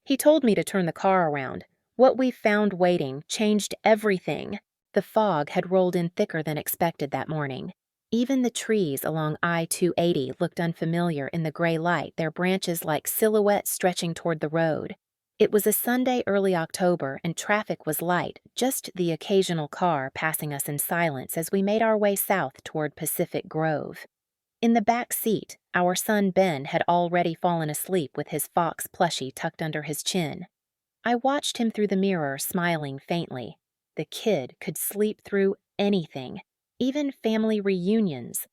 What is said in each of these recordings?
He told me to turn the car around. What we found waiting changed everything. The fog had rolled in thicker than expected that morning. Even the trees along I-280 looked unfamiliar in the gray light, their branches like silhouettes stretching toward the road. It was a Sunday early October and traffic was light, just the occasional car passing us in silence as we made our way south toward Pacific Grove. In the back seat, our son Ben had already fallen asleep with his fox plushie tucked under his chin. I watched him through the mirror, smiling faintly. The kid could sleep through anything, even family reunions.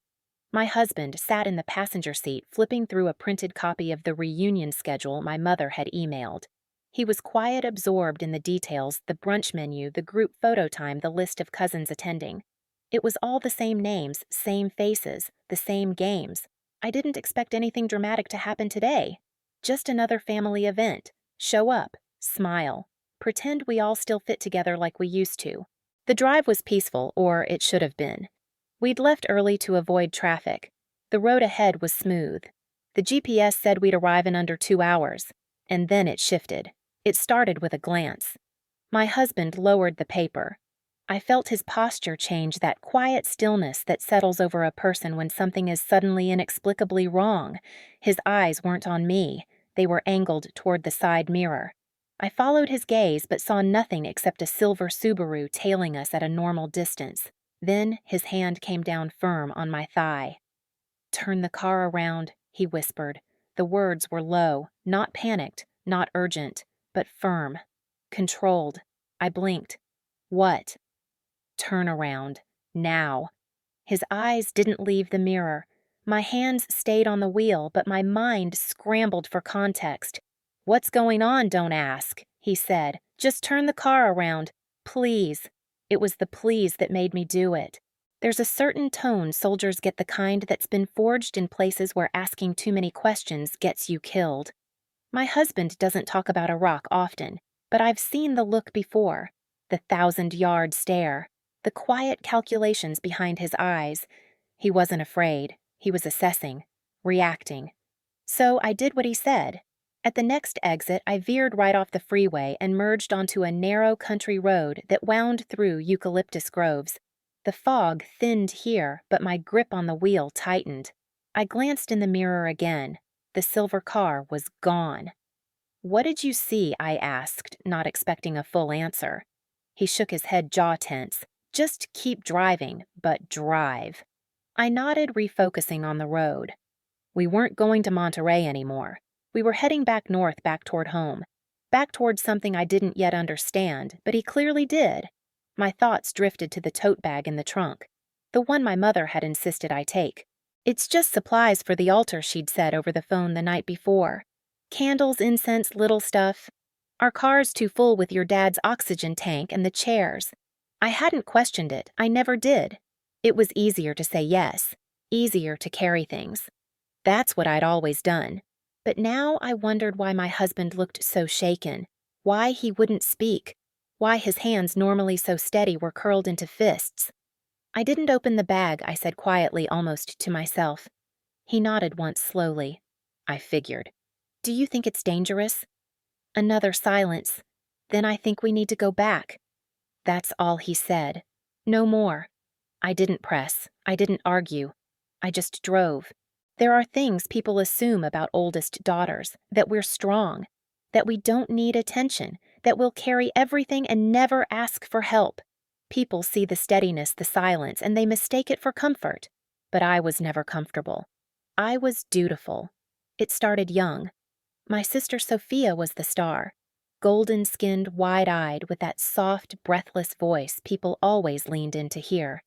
My husband sat in the passenger seat, flipping through a printed copy of the reunion schedule my mother had emailed. He was quiet, absorbed in the details, the brunch menu, the group photo time, the list of cousins attending. It was all the same names, same faces, the same games. I didn't expect anything dramatic to happen today. Just another family event. Show up, smile, pretend we all still fit together like we used to. The drive was peaceful, or it should have been. We'd left early to avoid traffic. The road ahead was smooth. The GPS said we'd arrive in under 2 hours. And then it shifted. It started with a glance. My husband lowered the paper. I felt his posture change, that quiet stillness that settles over a person when something is suddenly inexplicably wrong. His eyes weren't on me. They were angled toward the side mirror. I followed his gaze but saw nothing except a silver Subaru tailing us at a normal distance. Then his hand came down firm on my thigh. "Turn the car around," he whispered. The words were low, not panicked, not urgent, but firm, controlled. I blinked. "What?" "Turn around. Now." His eyes didn't leave the mirror. My hands stayed on the wheel, but my mind scrambled for context. "What's going on, don't ask," he said. "Just turn the car around. Please." It was the please that made me do it. There's a certain tone soldiers get, the kind that's been forged in places where asking too many questions gets you killed. My husband doesn't talk about Iraq often, but I've seen the look before. The 1,000-yard stare. The quiet calculations behind his eyes. He wasn't afraid. He was assessing, reacting. So I did what he said. At the next exit, I veered right off the freeway and merged onto a narrow country road that wound through eucalyptus groves. The fog thinned here, but my grip on the wheel tightened. I glanced in the mirror again. The silver car was gone. "What did you see?" I asked, not expecting a full answer. He shook his head, jaw tense. "Just keep driving, but drive." I nodded, refocusing on the road. We weren't going to Monterey anymore. We were heading back north, back toward home. Back toward something I didn't yet understand, but he clearly did. My thoughts drifted to the tote bag in the trunk, the one my mother had insisted I take. "It's just supplies for the altar," she'd said over the phone the night before. "Candles, incense, little stuff. Our car's too full with your dad's oxygen tank and the chairs." I hadn't questioned it. I never did. It was easier to say yes, easier to carry things. That's what I'd always done. But now I wondered why my husband looked so shaken, why he wouldn't speak, why his hands, normally so steady, were curled into fists. "I didn't open the bag," I said quietly, almost to myself. He nodded once slowly. "I figured." "Do you think it's dangerous?" Another silence. "Then I think we need to go back." That's all he said. No more. I didn't press. I didn't argue. I just drove. There are things people assume about oldest daughters, that we're strong, that we don't need attention, that we'll carry everything and never ask for help. People see the steadiness, the silence, and they mistake it for comfort. But I was never comfortable. I was dutiful. It started young. My sister Sophia was the star. Golden-skinned, wide-eyed, with that soft, breathless voice people always leaned in to hear.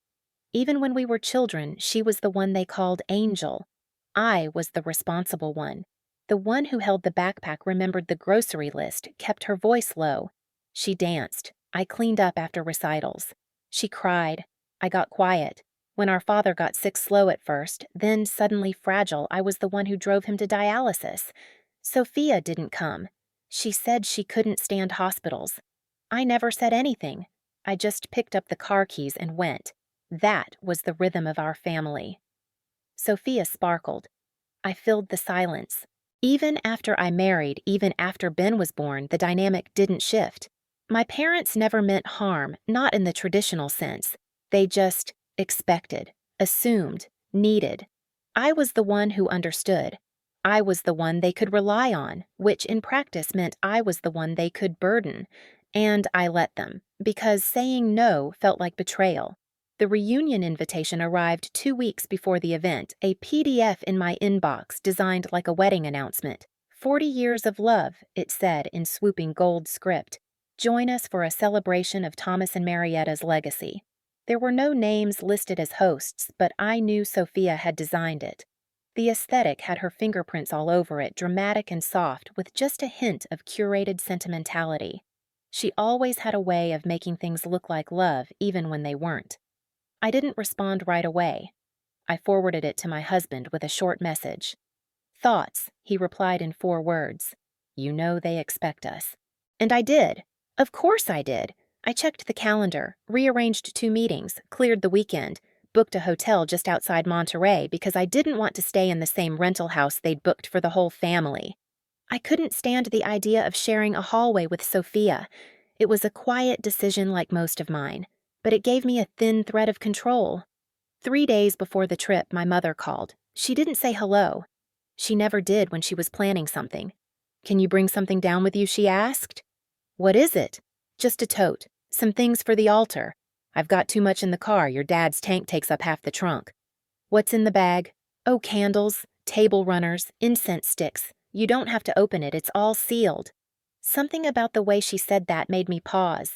Even when we were children, she was the one they called Angel. I was the responsible one. The one who held the backpack, remembered the grocery list, kept her voice low. She danced. I cleaned up after recitals. She cried. I got quiet. When our father got sick slow at first, then suddenly fragile, I was the one who drove him to dialysis. Sophia didn't come. She said she couldn't stand hospitals. I never said anything. I just picked up the car keys and went. That was the rhythm of our family. Sophia sparkled. I filled the silence. Even after I married, even after Ben was born, the dynamic didn't shift. My parents never meant harm, not in the traditional sense. They just expected, assumed, needed. I was the one who understood. I was the one they could rely on, which in practice meant I was the one they could burden. And I let them, because saying no felt like betrayal. The reunion invitation arrived 2 weeks before the event, a PDF in my inbox designed like a wedding announcement. 40 years of love, it said in swooping gold script. Join us for a celebration of Thomas and Marietta's legacy. There were no names listed as hosts, but I knew Sophia had designed it. The aesthetic had her fingerprints all over it, dramatic and soft, with just a hint of curated sentimentality. She always had a way of making things look like love, even when they weren't. I didn't respond right away. I forwarded it to my husband with a short message. Thoughts, he replied in 4 words. You know they expect us. And I did. Of course I did. I checked the calendar, rearranged 2 meetings, cleared the weekend, booked a hotel just outside Monterey because I didn't want to stay in the same rental house they'd booked for the whole family. I couldn't stand the idea of sharing a hallway with Sophia. It was a quiet decision like most of mine, but it gave me a thin thread of control. 3 days before the trip, my mother called. She didn't say hello. She never did when she was planning something. Can you bring something down with you, she asked. What is it? Just a tote. Some things for the altar. I've got too much in the car. Your dad's tank takes up half the trunk. What's in the bag? Oh, candles, table runners, incense sticks. You don't have to open it. It's all sealed. Something about the way she said that made me pause.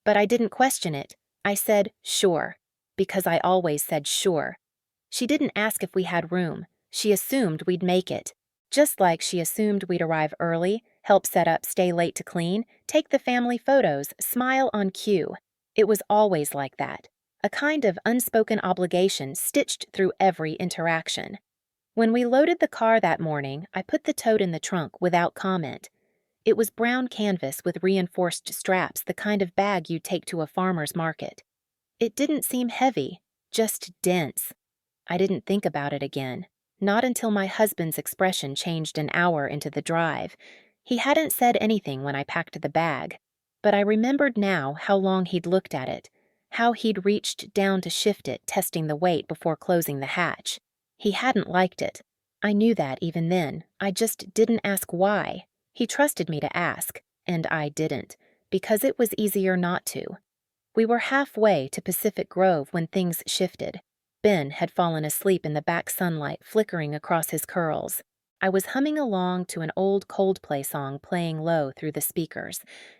But I didn't question it. I said, sure, because I always said sure. She didn't ask if we had room. She assumed we'd make it. Just like she assumed we'd arrive early, help set up, stay late to clean, take the family photos, smile on cue. It was always like that. A kind of unspoken obligation stitched through every interaction. When we loaded the car that morning, I put the tote in the trunk without comment. It was brown canvas with reinforced straps, the kind of bag you'd take to a farmer's market. It didn't seem heavy, just dense. I didn't think about it again, not until my husband's expression changed an hour into the drive. He hadn't said anything when I packed the bag, but I remembered now how long he'd looked at it, how he'd reached down to shift it, testing the weight before closing the hatch. He hadn't liked it. I knew that even then. I just didn't ask why. He trusted me to ask, and I didn't, because it was easier not to. We were halfway to Pacific Grove when things shifted. Ben had fallen asleep in the back sunlight, flickering across his curls. I was humming along to an old Coldplay song playing low through the speakers,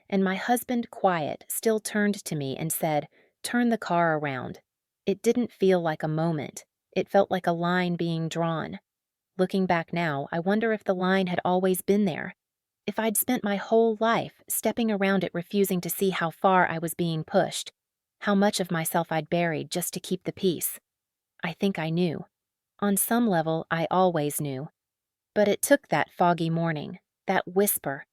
and my husband, quiet, still turned to me and said, "Turn the car around." It didn't feel like a moment. It felt like a line being drawn. Looking back now, I wonder if the line had always been there. If I'd spent my whole life stepping around it, refusing to see how far I was being pushed, how much of myself I'd buried just to keep the peace. I think I knew. On some level, I always knew. But it took that foggy morning, that whisper,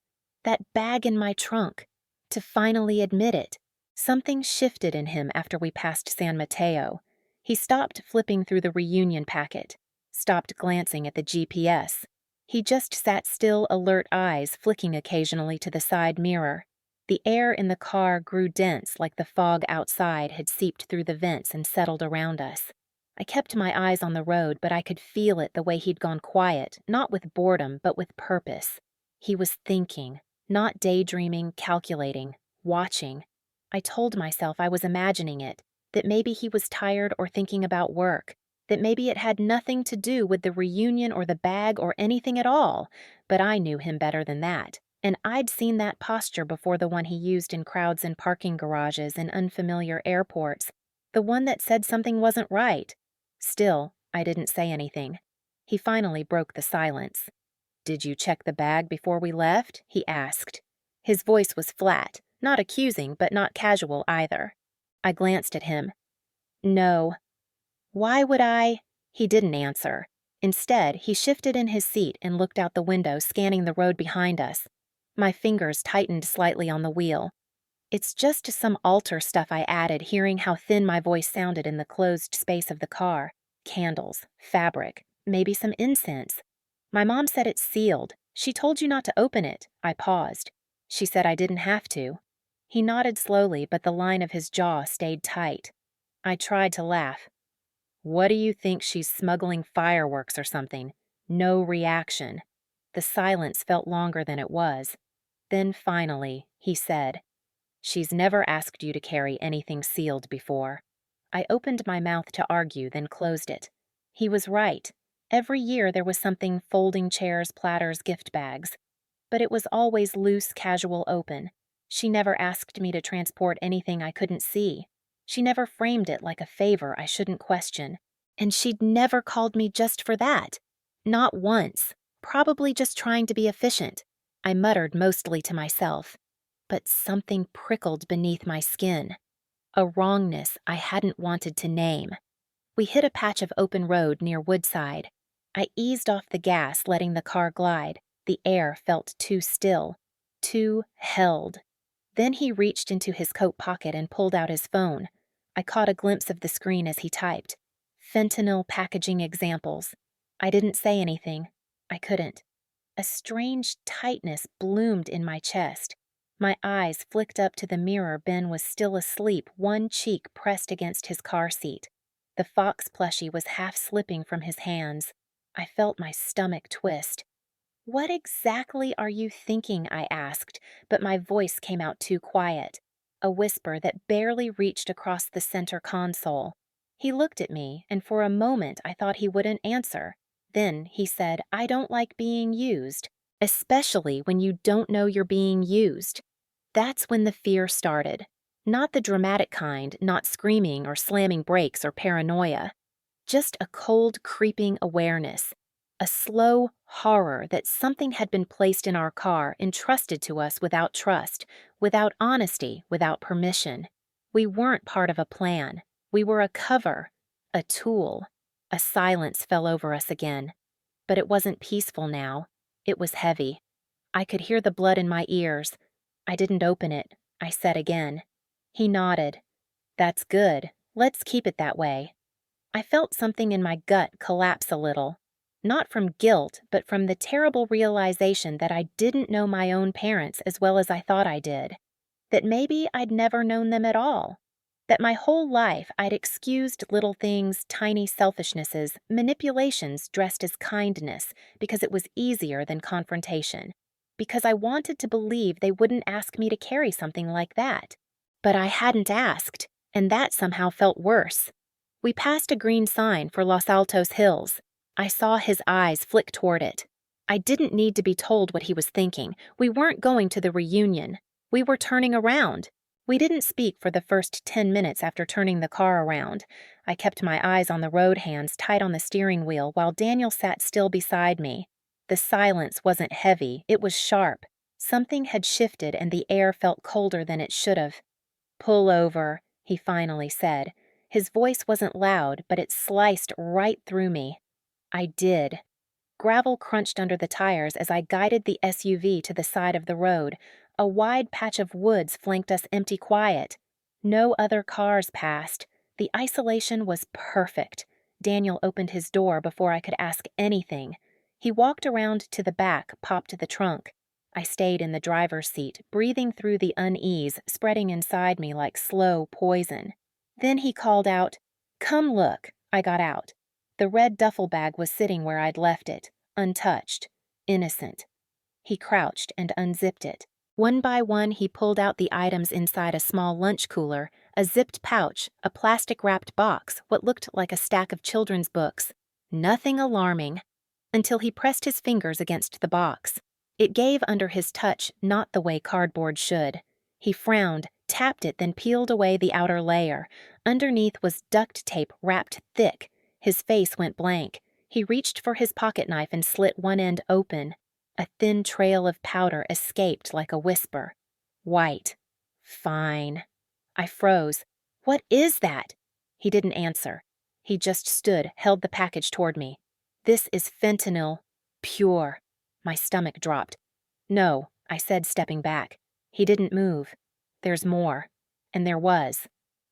that bag in my trunk, to finally admit it. Something shifted in him after we passed San Mateo. He stopped flipping through the reunion packet, stopped glancing at the GPS. He just sat still, alert eyes flicking occasionally to the side mirror. The air in the car grew dense, like the fog outside had seeped through the vents and settled around us. I kept my eyes on the road, but I could feel it the way he'd gone quiet, not with boredom, but with purpose. He was thinking, not daydreaming, calculating, watching. I told myself I was imagining it, that maybe he was tired or thinking about work, that maybe it had nothing to do with the reunion or the bag or anything at all, but I knew him better than that, and I'd seen that posture before, the one he used in crowds in parking garages and unfamiliar airports, the one that said something wasn't right. Still, I didn't say anything. He finally broke the silence. "Did you check the bag before we left?" he asked. His voice was flat, not accusing, but not casual either. I glanced at him. "No." "Why would I?" He didn't answer. Instead, he shifted in his seat and looked out the window, scanning the road behind us. My fingers tightened slightly on the wheel. "It's just some altar stuff I added, hearing how thin my voice sounded in the closed space of the car. Candles, fabric, maybe some incense." My mom said it's sealed. She told you not to open it. I paused. She said I didn't have to. He nodded slowly, but the line of his jaw stayed tight. I tried to laugh. What do you think, she's smuggling fireworks or something? No reaction. The silence felt longer than it was. Then finally, he said, she's never asked you to carry anything sealed before. I opened my mouth to argue, then closed it. He was right. Every year there was something: folding chairs, platters, gift bags. But it was always loose, casual, open. She never asked me to transport anything I couldn't see. She never framed it like a favor I shouldn't question. And she'd never called me just for that. Not once. Probably just trying to be efficient. I muttered mostly to myself. But something prickled beneath my skin. A wrongness I hadn't wanted to name. We hit a patch of open road near Woodside. I eased off the gas, letting the car glide. The air felt too still, too held. Then he reached into his coat pocket and pulled out his phone. I caught a glimpse of the screen as he typed. Fentanyl packaging examples. I didn't say anything. I couldn't. A strange tightness bloomed in my chest. My eyes flicked up to the mirror. Ben was still asleep, one cheek pressed against his car seat. The fox plushie was half slipping from his hands. I felt my stomach twist. What exactly are you thinking? I asked, but my voice came out too quiet, a whisper that barely reached across the center console. He looked at me, and for a moment I thought he wouldn't answer. Then he said, I don't like being used, especially when you don't know you're being used. That's when the fear started. Not the dramatic kind, not screaming or slamming brakes or paranoia. Just a cold, creeping awareness. A slow horror that something had been placed in our car, entrusted to us without trust, without honesty, without permission. We weren't part of a plan. We were a cover, a tool. A silence fell over us again. But it wasn't peaceful now. It was heavy. I could hear the blood in my ears. I didn't open it, I said again. He nodded. That's good. Let's keep it that way. I felt something in my gut collapse a little. Not from guilt, but from the terrible realization that I didn't know my own parents as well as I thought I did. That maybe I'd never known them at all. That my whole life I'd excused little things, tiny selfishnesses, manipulations dressed as kindness because it was easier than confrontation. Because I wanted to believe they wouldn't ask me to carry something like that. But I hadn't asked, and that somehow felt worse. We passed a green sign for Los Altos Hills. I saw his eyes flick toward it. I didn't need to be told what he was thinking. We weren't going to the reunion. We were turning around. We didn't speak for the first 10 minutes after turning the car around. I kept my eyes on the road, hands tight on the steering wheel, while Daniel sat still beside me. The silence wasn't heavy, it was sharp. Something had shifted and the air felt colder than it should have. Pull over, he finally said. His voice wasn't loud, but it sliced right through me. I did. Gravel crunched under the tires as I guided the SUV to the side of the road. A wide patch of woods flanked us, empty, quiet. No other cars passed. The isolation was perfect. Daniel opened his door before I could ask anything. He walked around to the back, popped the trunk. I stayed in the driver's seat, breathing through the unease spreading inside me like slow poison. Then he called out, "Come look." I got out. The red duffel bag was sitting where I'd left it, untouched, innocent. He crouched and unzipped it. One by one, he pulled out the items inside: a small lunch cooler, a zipped pouch, a plastic-wrapped box, what looked like a stack of children's books. Nothing alarming, until he pressed his fingers against the box. It gave under his touch, not the way cardboard should. He frowned, tapped it, then peeled away the outer layer. Underneath was duct tape wrapped thick. His face went blank. He reached for his pocket knife and slit one end open. A thin trail of powder escaped like a whisper. White. Fine. I froze. What is that? He didn't answer. He just stood, held the package toward me. This is fentanyl. Pure. My stomach dropped. No, I said, stepping back. He didn't move. There's more. And there was.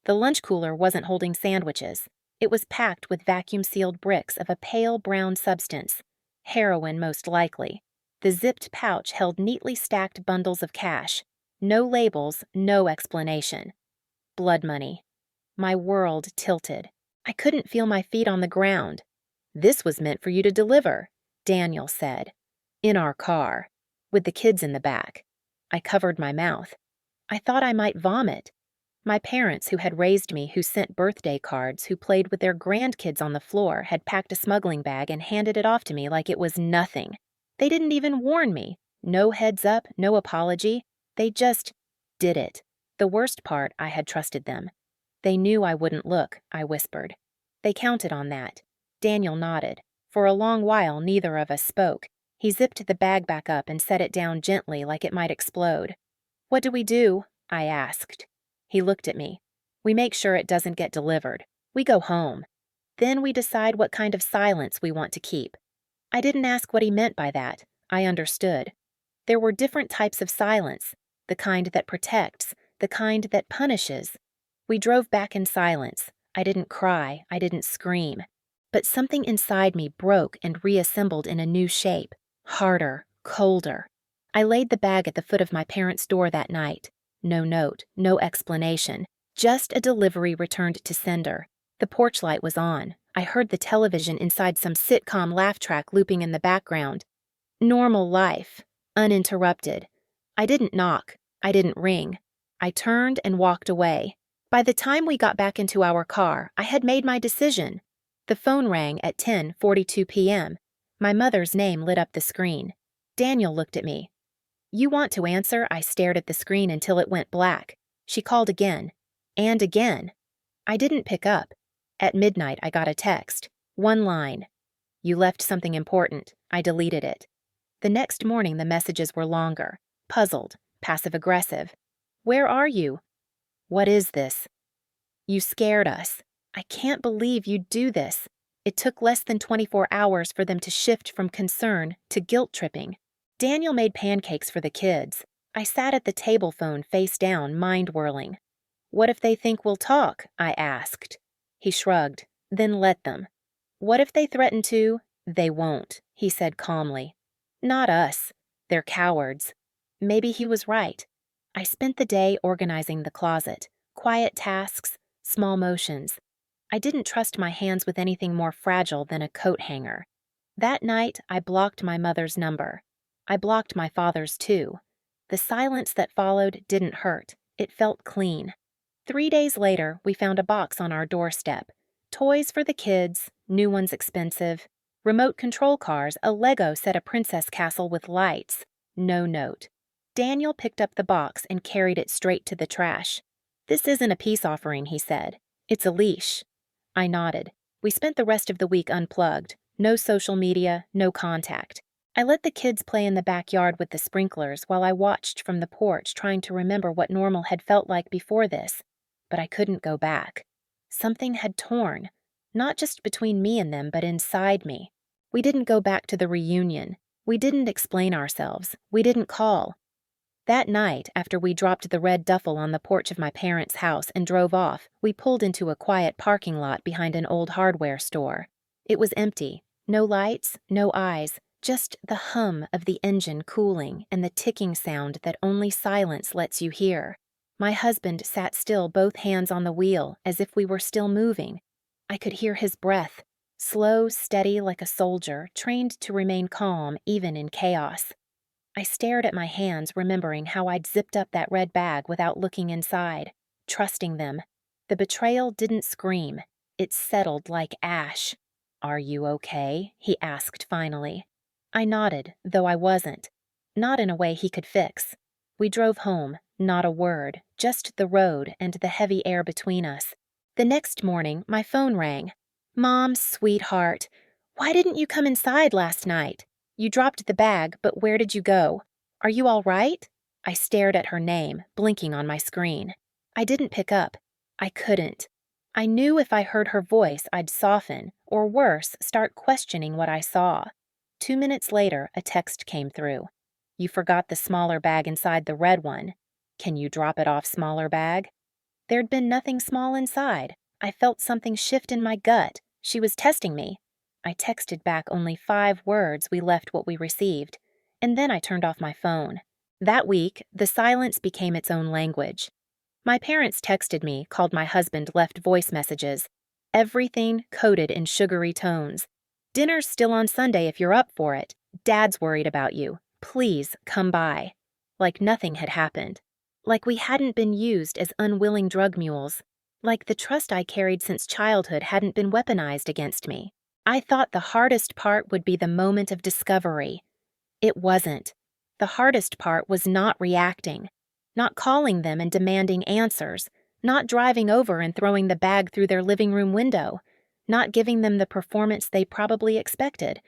The lunch cooler wasn't holding sandwiches. It was packed with vacuum-sealed bricks of a pale brown substance. Heroin, most likely. The zipped pouch held neatly stacked bundles of cash. No labels, no explanation. Blood money. My world tilted. I couldn't feel my feet on the ground. "This was meant for you to deliver," Daniel said. "In our car. With the kids in the back." I covered my mouth. I thought I might vomit. My parents, who had raised me, who sent birthday cards, who played with their grandkids on the floor, had packed a smuggling bag and handed it off to me like it was nothing. They didn't even warn me. No heads up, no apology. They just did it. The worst part, I had trusted them. "They knew I wouldn't look," I whispered. "They counted on that." Daniel nodded. For a long while, neither of us spoke. He zipped the bag back up and set it down gently like it might explode. "What do we do?" I asked. He looked at me. "We make sure it doesn't get delivered. We go home. Then we decide what kind of silence we want to keep." I didn't ask what he meant by that. I understood. There were different types of silence, the kind that protects, the kind that punishes. We drove back in silence. I didn't cry, I didn't scream. But something inside me broke and reassembled in a new shape, harder, colder. I laid the bag at the foot of my parents' door that night. No note, no explanation, just a delivery returned to sender. The porch light was on. I heard the television inside some sitcom laugh track looping in the background. Normal life, uninterrupted. I didn't knock. I didn't ring. I turned and walked away. By the time we got back into our car, I had made my decision. The phone rang at 10:42 p.m. My mother's name lit up the screen. Daniel looked at me. "You want to answer?" I stared at the screen until it went black. She called again. And again. I didn't pick up. At midnight, I got a text. One line. "You left something important." I deleted it. The next morning, the messages were longer. Puzzled. Passive-aggressive. "Where are you?" "What is this?" "You scared us. I can't believe you'd do this." It took less than 24 hours for them to shift from concern to guilt-tripping. Daniel made pancakes for the kids. I sat at the table phone face down, mind-whirling. "What if they think we'll talk?" I asked. He shrugged. "Then let them." "What if they threaten to?" "They won't," he said calmly. "Not us. They're cowards." Maybe he was right. I spent the day organizing the closet. Quiet tasks, small motions. I didn't trust my hands with anything more fragile than a coat hanger. That night, I blocked my mother's number. I blocked my father's too. The silence that followed didn't hurt. It felt clean. 3 days later, we found a box on our doorstep. Toys for the kids, new ones expensive. Remote control cars, a Lego set a princess castle with lights. No note. Daniel picked up the box and carried it straight to the trash. "This isn't a peace offering," he said. "It's a leash." I nodded. We spent the rest of the week unplugged. No social media, no contact. I let the kids play in the backyard with the sprinklers while I watched from the porch, trying to remember what normal had felt like before this. But I couldn't go back. Something had torn, not just between me and them, but inside me. We didn't go back to the reunion. We didn't explain ourselves. We didn't call. That night, after we dropped the red duffel on the porch of my parents' house and drove off, we pulled into a quiet parking lot behind an old hardware store. It was empty. No lights, no eyes, just the hum of the engine cooling and the ticking sound that only silence lets you hear. My husband sat still, both hands on the wheel, as if we were still moving. I could hear his breath, slow, steady like a soldier, trained to remain calm even in chaos. I stared at my hands, remembering how I'd zipped up that red bag without looking inside, trusting them. The betrayal didn't scream. It settled like ash. "Are you okay?" he asked finally. I nodded, though I wasn't. Not in a way he could fix. We drove home, not a word, just the road and the heavy air between us. The next morning, my phone rang. "Mom, sweetheart, why didn't you come inside last night? You dropped the bag, but where did you go? Are you all right?" I stared at her name, blinking on my screen. I didn't pick up. I couldn't. I knew if I heard her voice, I'd soften, or worse, start questioning what I saw. 2 minutes later, a text came through. "You forgot the smaller bag inside the red one. Can you drop it off, smaller bag?" There'd been nothing small inside. I felt something shift in my gut. She was testing me. I texted back only 5 words. We left what we received, and then I turned off my phone. That week, the silence became its own language. My parents texted me, called my husband, left voice messages. Everything coded in sugary tones. Dinner's still on Sunday if you're up for it. Dad's worried about you. Please come by. Like nothing had happened. Like we hadn't been used as unwilling drug mules. Like the trust I carried since childhood hadn't been weaponized against me. I thought the hardest part would be the moment of discovery. It wasn't. The hardest part was not reacting. Not calling them and demanding answers, not driving over and throwing the bag through their living room window, not giving them the performance they probably expected.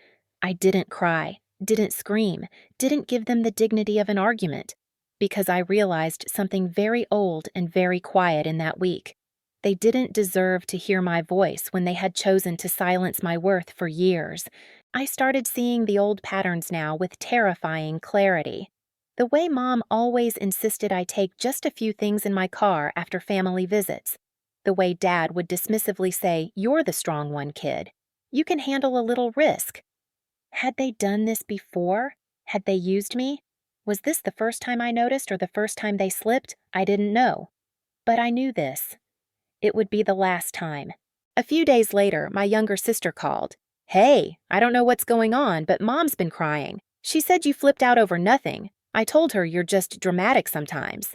I didn't cry, didn't scream, didn't give them the dignity of an argument, because I realized something very old and very quiet in that week. They didn't deserve to hear my voice when they had chosen to silence my worth for years. I started seeing the old patterns now with terrifying clarity. The way Mom always insisted I take just a few things in my car after family visits. The way Dad would dismissively say, "You're the strong one, kid. You can handle a little risk." Had they done this before? Had they used me? Was this the first time I noticed or the first time they slipped? I didn't know. But I knew this. It would be the last time. A few days later, my younger sister called. "Hey, I don't know what's going on, but Mom's been crying. She said you flipped out over nothing. I told her you're just dramatic sometimes."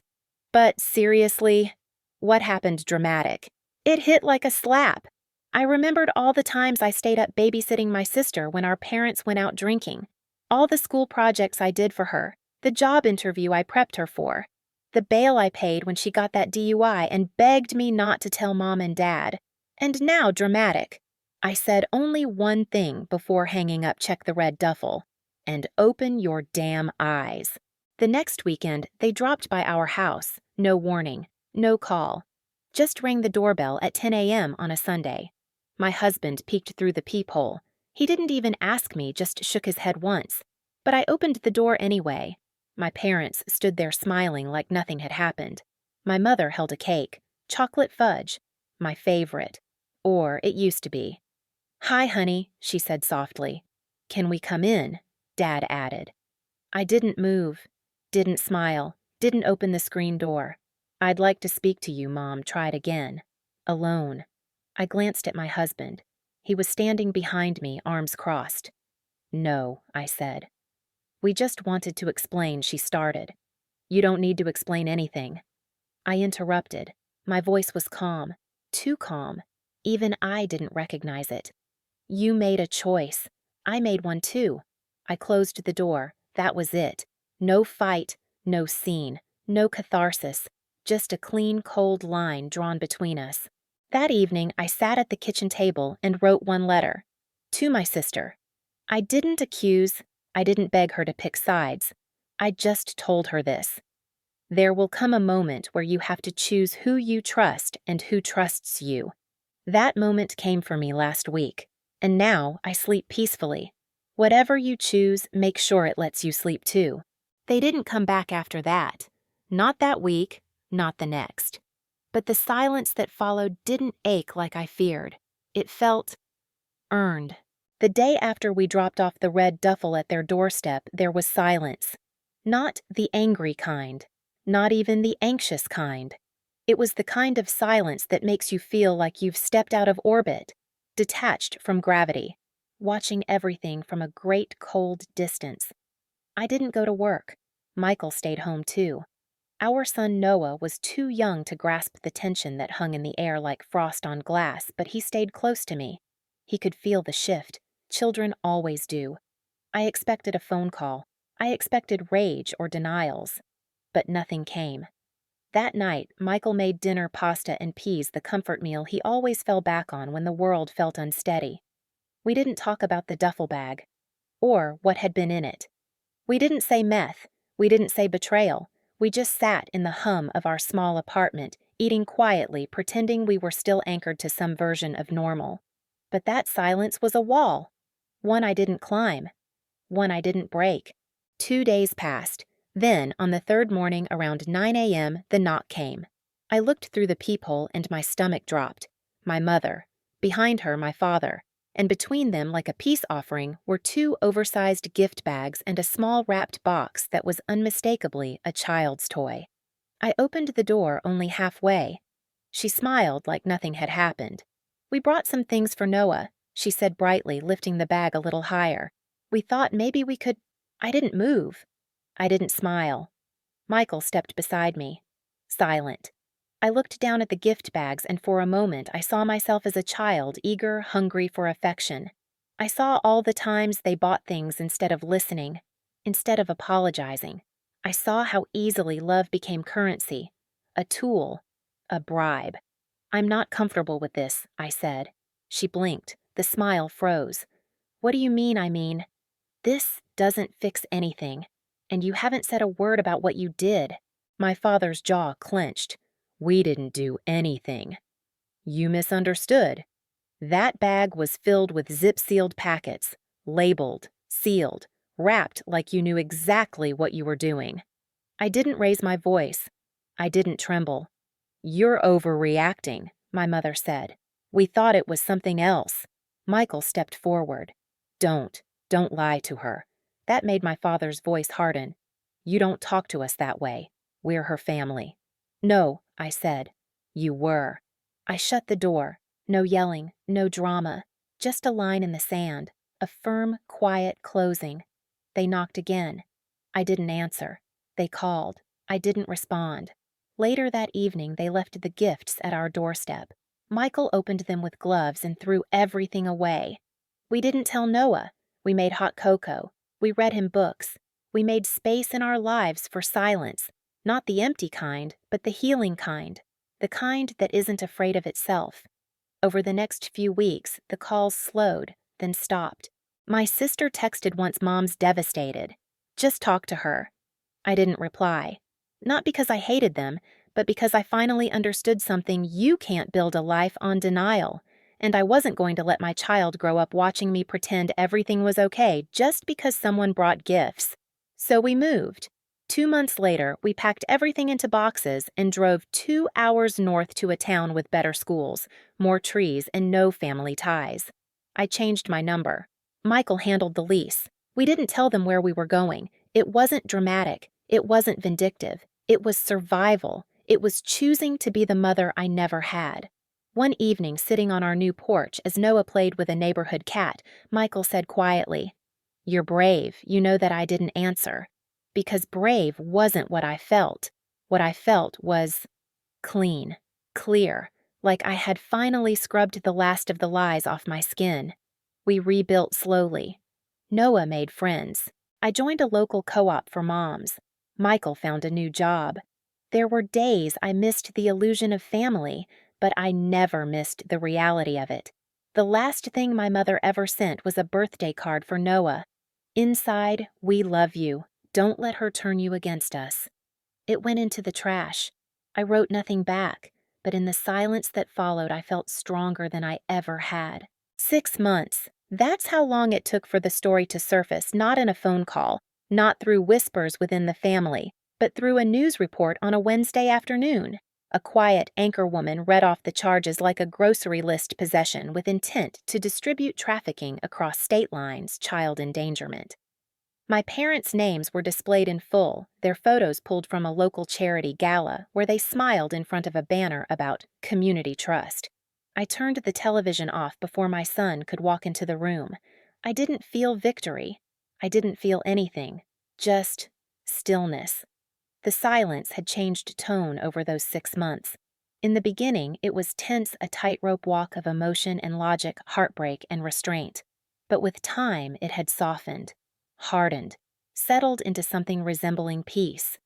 But seriously, what happened dramatic? It hit like a slap. I remembered all the times I stayed up babysitting my sister when our parents went out drinking, all the school projects I did for her, the job interview I prepped her for, the bail I paid when she got that DUI and begged me not to tell Mom and Dad. And now dramatic. I said only one thing before hanging up Check the Red Duffel. And open your damn eyes. The next weekend, they dropped by our house, no warning, no call. Just rang the doorbell at 10 a.m. on a Sunday. My husband peeked through the peephole. He didn't even ask me, just shook his head once. But I opened the door anyway. My parents stood there smiling like nothing had happened. My mother held a cake, chocolate fudge, my favorite. Or it used to be. "Hi, honey," she said softly. "Can we come in?" Dad added. I didn't move. Didn't smile, didn't open the screen door. "I'd like to speak to you," Mom tried again. Alone. I glanced at my husband. He was standing behind me, arms crossed. "No," I said. "We just wanted to explain," she started. "You don't need to explain anything." I interrupted. My voice was calm. Too calm. Even I didn't recognize it. "You made a choice. I made one too." I closed the door. That was it. No fight, no scene, no catharsis, just a clean, cold line drawn between us. That evening, I sat at the kitchen table and wrote one letter. To my sister. I didn't accuse, I didn't beg her to pick sides. I just told her this. There will come a moment where you have to choose who you trust and who trusts you. That moment came for me last week, and now I sleep peacefully. Whatever you choose, make sure it lets you sleep too. They didn't come back after that. Not that week, not the next. But the silence that followed didn't ache like I feared. It felt earned. The day after we dropped off the red duffel at their doorstep, there was silence. Not the angry kind. Not even the anxious kind. It was the kind of silence that makes you feel like you've stepped out of orbit, detached from gravity, watching everything from a great cold distance. I didn't go to work. Michael stayed home too. Our son Noah was too young to grasp the tension that hung in the air like frost on glass, but he stayed close to me. He could feel the shift. Children always do. I expected a phone call. I expected rage or denials. But nothing came. That night, Michael made dinner pasta and peas, the comfort meal he always fell back on when the world felt unsteady. We didn't talk about the duffel bag, or what had been in it. We didn't say meth. We didn't say betrayal. We just sat in the hum of our small apartment, eating quietly, pretending we were still anchored to some version of normal. But that silence was a wall. One I didn't climb. One I didn't break. 2 days passed. Then, on the third morning around 9 a.m., the knock came. I looked through the peephole and my stomach dropped. My mother. Behind her, my father. and between them, like a peace offering, were 2 oversized gift bags and a small wrapped box that was unmistakably a child's toy. I opened the door only halfway. She smiled like nothing had happened. "We brought some things for Noah," she said brightly, lifting the bag a little higher. "We thought maybe we could—" I didn't move. I didn't smile. Michael stepped beside me, silent. I looked down at the gift bags, and for a moment I saw myself as a child, eager, hungry for affection. I saw all the times they bought things instead of listening, instead of apologizing. I saw how easily love became currency, a tool, a bribe. "I'm not comfortable with this," I said. She blinked. The smile froze. "What do you mean, I mean?" "This doesn't fix anything. And you haven't said a word about what you did." My father's jaw clenched. "We didn't do anything." "You misunderstood. That bag was filled with zip-sealed packets, labeled, sealed, wrapped like you knew exactly what you were doing." I didn't raise my voice. I didn't tremble. "You're overreacting," my mother said. "We thought it was something else." Michael stepped forward. Don't lie to her." That made my father's voice harden. "You don't talk to us that way. We're her family." "No," I said. "You were." I shut the door. No yelling, no drama. Just a line in the sand. A firm, quiet closing. They knocked again. I didn't answer. They called. I didn't respond. Later that evening, they left the gifts at our doorstep. Michael opened them with gloves and threw everything away. We didn't tell Noah. We made hot cocoa. We read him books. We made space in our lives for silence, not the empty kind, but the healing kind, the kind that isn't afraid of itself. Over the next few weeks, the calls slowed, then stopped. My sister texted once, "Mom's devastated. Just talk to her." I didn't reply. Not because I hated them, but because I finally understood something: you can't build a life on denial. And I wasn't going to let my child grow up watching me pretend everything was okay just because someone brought gifts. So we moved. 2 months later, we packed everything into boxes and drove 2 hours north to a town with better schools, more trees, and no family ties. I changed my number. Michael handled the lease. We didn't tell them where we were going. It wasn't dramatic. It wasn't vindictive. It was survival. It was choosing to be the mother I never had. One evening, sitting on our new porch as Noah played with a neighborhood cat, Michael said quietly, "You're brave. You know that I didn't answer." Because brave wasn't what I felt. What I felt was clean, clear, like I had finally scrubbed the last of the lies off my skin. We rebuilt slowly. Noah made friends. I joined a local co-op for moms. Michael found a new job. There were days I missed the illusion of family, but I never missed the reality of it. The last thing my mother ever sent was a birthday card for Noah. Inside, "We love you. Don't let her turn you against us." It went into the trash. I wrote nothing back, but in the silence that followed, I felt stronger than I ever had. 6 months. That's how long it took for the story to surface, not in a phone call, not through whispers within the family, but through a news report on a Wednesday afternoon. A quiet anchorwoman read off the charges like a grocery list possession with intent to distribute trafficking across state lines, child endangerment. My parents' names were displayed in full, their photos pulled from a local charity gala where they smiled in front of a banner about community trust. I turned the television off before my son could walk into the room. I didn't feel victory. I didn't feel anything, just stillness. The silence had changed tone over those 6 months. In the beginning, it was tense, a tightrope walk of emotion and logic, heartbreak and restraint. But with time, it had softened, hardened, settled into something resembling peace.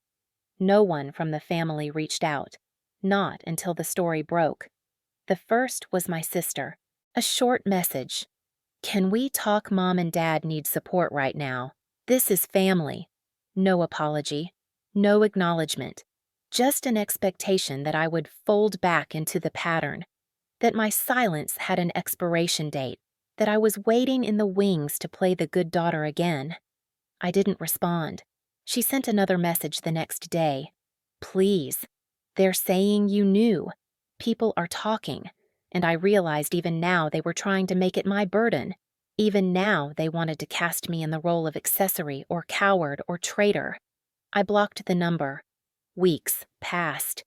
No one from the family reached out, not until the story broke. The first was my sister. A short message. "Can we talk? Mom and Dad need support right now. This is family." No apology. No acknowledgement. Just an expectation that I would fold back into the pattern. That my silence had an expiration date. That I was waiting in the wings to play the good daughter again. I didn't respond. She sent another message the next day. "Please. They're saying you knew. People are talking." and I realized even now they were trying to make it my burden. Even now they wanted to cast me in the role of accessory or coward or traitor. I blocked the number. Weeks passed.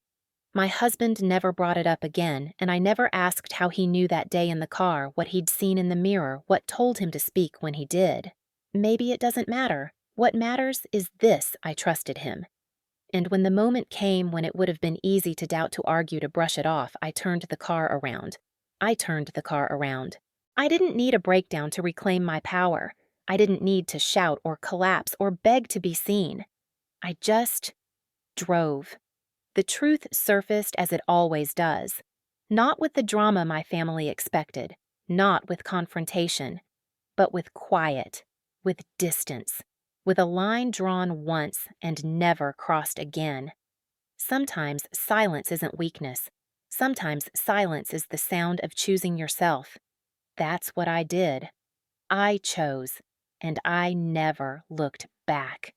My husband never brought it up again, and I never asked how he knew that day in the car, what he'd seen in the mirror, what told him to speak when he did. Maybe it doesn't matter. What matters is this: I trusted him. And when the moment came when it would have been easy to doubt, to argue, to brush it off, I turned the car around. I turned the car around. I didn't need a breakdown to reclaim my power. I didn't need to shout or collapse or beg to be seen. I just drove. The truth surfaced as it always does. Not with the drama my family expected, not with confrontation, but with quiet, with distance, with a line drawn once and never crossed again. Sometimes silence isn't weakness. Sometimes silence is the sound of choosing yourself. That's what I did. I chose, and I never looked back.